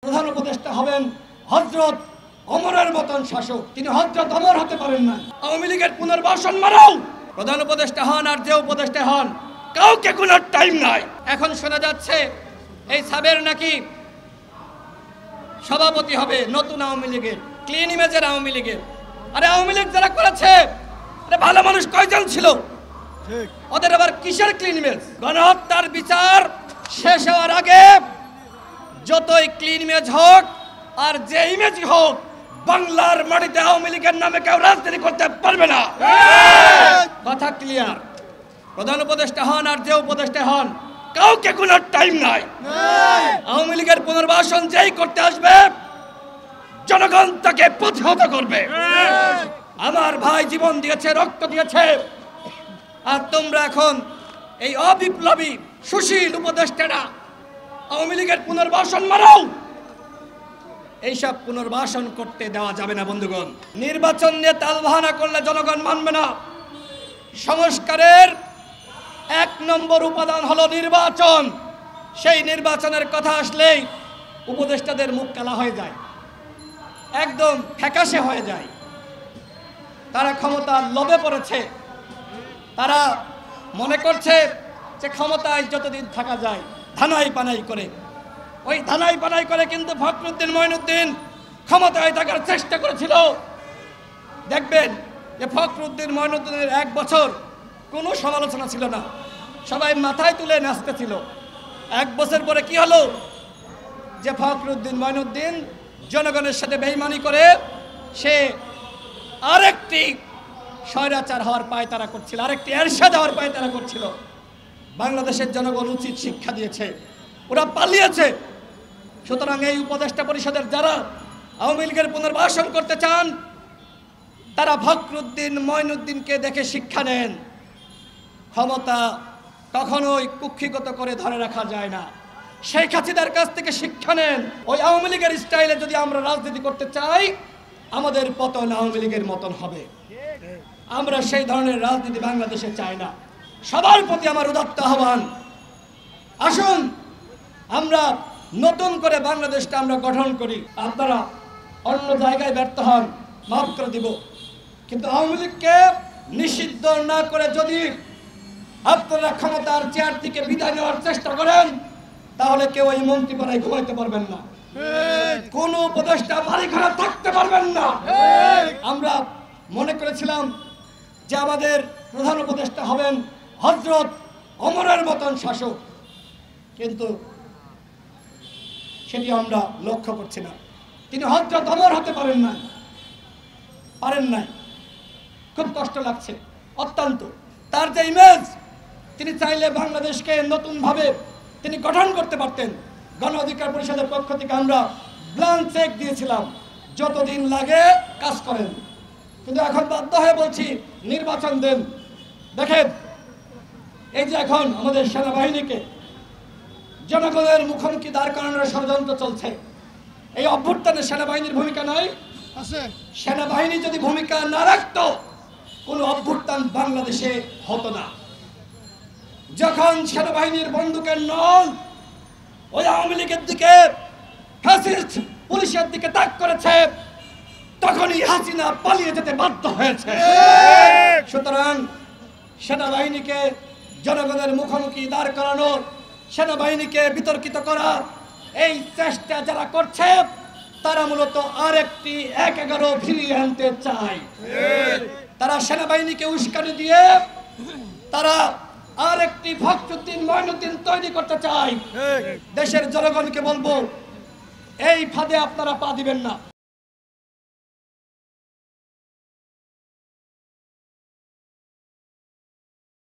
প্রধান উপদেষ্টা হবেন হযরত ওমরের মতন শাসক। তিনি হযরত ওমর হতে পারেন না। আওয়ামী লীগের পুনর্বাসন মারাও প্রধান উপদেষ্টা হন আর যে উপদেষ্টা হন, কাউকে কোনো টাইম নাই। এখন শোনা যাচ্ছে এই সাবের নাকি সভাপতি হবে নতুন আওয়ামী লীগের, ক্লিন ইমেজের আওয়ামী লীগের। আরে আওয়ামী লীগ যারা করেছে ভালো মানুষ কয়জন ছিল? ওদের আবার কিসের ক্লিন ইমেজ? গণহত্যার বিচার শেষ হওয়ার আগে যতই ক্লিন ইমেজ হোক আর যে ইমেজই হোক, বাংলার মাটিতে আওয়ামী লীগের নামে কেউ রাজনীতি করতে পারবে না। কথা ক্লিয়ার। প্রধান উপদেষ্টা হন আর যে উপদেষ্টা হন, কাউকে কোনো টাইম নাই। আওয়ামী লীগের পুনর্বাসন যেই করতে আসবে, জনগণ তাকে প্রতিহত করবে। আমার ভাই জীবন দিয়েছে, রক্ত দিয়েছে, আর তোমরা এখন এই অবিপ্লবী সুশীল উপদেষ্টারা আওয়ামী লীগের পুনর্বাসন মারাও। এইসব পুনর্বাসন করতে দেওয়া যাবে না বন্ধুগণ। নির্বাচন নিয়ে তালবাহানা করলে জনগণ মানবে না। সংস্কারের 1 নম্বর উপাদান হলো নির্বাচন। সেই নির্বাচনের কথা আসলেই উপদেষ্টাদের মুখ কালা হয়ে যায়, একদম ফ্যাকাশে হয়ে যায়। তারা ক্ষমতার লোভে পড়েছে। তারা মনে করছে যে ক্ষমতায় যতদিন থাকা যায় ধানাই পানাই করে। ওই ধানাই পানাই করে কিন্তু ফখরুদ্দিন মঈনুদ্দিন ক্ষমতায় থাকার চেষ্টা করেছিল। দেখবেন যে ফখরুদ্দিন মঈনুদ্দিনের 1 বছর কোনো সমালোচনা ছিল না, সবাই মাথায় তুলে নাচতেছিল। 1 বছর পরে কি হলো? যে ফখরুদ্দিন মঈনুদ্দিন জনগণের সাথে বেঈমানি করে সে আরেকটি স্বৈরাচার হওয়ার পায়তারা করছিল, আরেকটি এরশাদ হওয়ার পায়তারা করছিল। বাংলাদেশের জনগণ উচিত শিক্ষা দিয়েছে, ওরা পালিয়েছে। সুতরাং এই উপদেষ্টা পরিষদের যারা আওয়ামী লীগের পুনর্বাসন করতে চান, তারা ফখরুদ্দিন মঈনুদ্দিনকে দেখে শিক্ষা নেন। ক্ষমতা কখনোই কুক্ষিগত করে ধরে রাখা যায় না। শেখ হাসিনার কাছ থেকে শিক্ষা নেন। ওই আওয়ামী লীগের স্টাইলে যদি আমরা রাজনীতি করতে চাই, আমাদের পতন আওয়ামী লীগের মতন হবে। আমরা সেই ধরনের রাজনীতি বাংলাদেশে চাই না। সবার প্রতি আমার উদাত্ত আহ্বান, আসুন আমরা নতুন করে বাংলাদেশটা আমরা গঠন করি। আপনারা অন্য জায়গায় ব্যর্থ হন, মাফ করে দিব, কিন্তু আওয়ামী লীগকে নিষিদ্ধ না করে যদি আপনারা ক্ষমতার চেয়ার থেকে বিদায় নেওয়ার চেষ্টা করেন, তাহলে কেউ এই মন্ত্রীপাড়ায় ঘুমাইতে পারবেন না, কোন উপদেষ্টা বাড়িঘরে থাকতে পারবেন না। আমরা মনে করেছিলাম যে আমাদের প্রধান উপদেষ্টা হবেন হযরত ওমরের মতন শাসক, কিন্তু সেটি আমরা লক্ষ্য করছি না। তিনি হযরত ওমর হতে পারেন নাই। খুব কষ্ট লাগছে অত্যন্ত। তার যে ইমেজ, তিনি চাইলে বাংলাদেশকে নতুনভাবে তিনি গঠন করতে পারতেন। গণ অধিকার পরিষদের পক্ষ থেকে আমরা ব্ল্যাঙ্ক চেক দিয়েছিলাম, যতদিন লাগে কাজ করেন। কিন্তু এখন বাধ্য হয়ে বলছি নির্বাচন দেন। দেখেন, এই যে এখন আমাদের সেনাবাহিনীকে জনগণের মুখোমুখি দাঁড় করানোর ষড়যন্ত্র চলছে, এই অভ্যুত্থানে সেনাবাহিনীর ভূমিকা নাই? সেনাবাহিনী যদি ভূমিকা না রাখতো, কোনো অভ্যুত্থান বাংলাদেশে হতো না। যখন সেনাবাহিনীর বন্দুকের নল ওই আওয়ামী লীগের দিকে, ফ্যাসিস্ট পুলিশের দিকে তাক করেছে, তখনই হাসিনা পালিয়ে যেতে বাধ্য হয়েছে। সুতরাং সেনাবাহিনীকে জনগণের মুখোমুখি দাঁড় করানো, সেনাবাহিনীকে বিতর্কিত করা, এই চেষ্টা যারা করছে তারা মূলত আরেকটি 1-11 ফিরিয়ে আনতে চায়। তারা সেনাবাহিনীকে উস্কানি দিয়ে তারা আরেকটি ফখরুদ্দিন মঈনুদ্দিন তৈরি করতে চায়। দেশের জনগণকে বলবো, এই ফাঁদে আপনারা পা দিবেন না।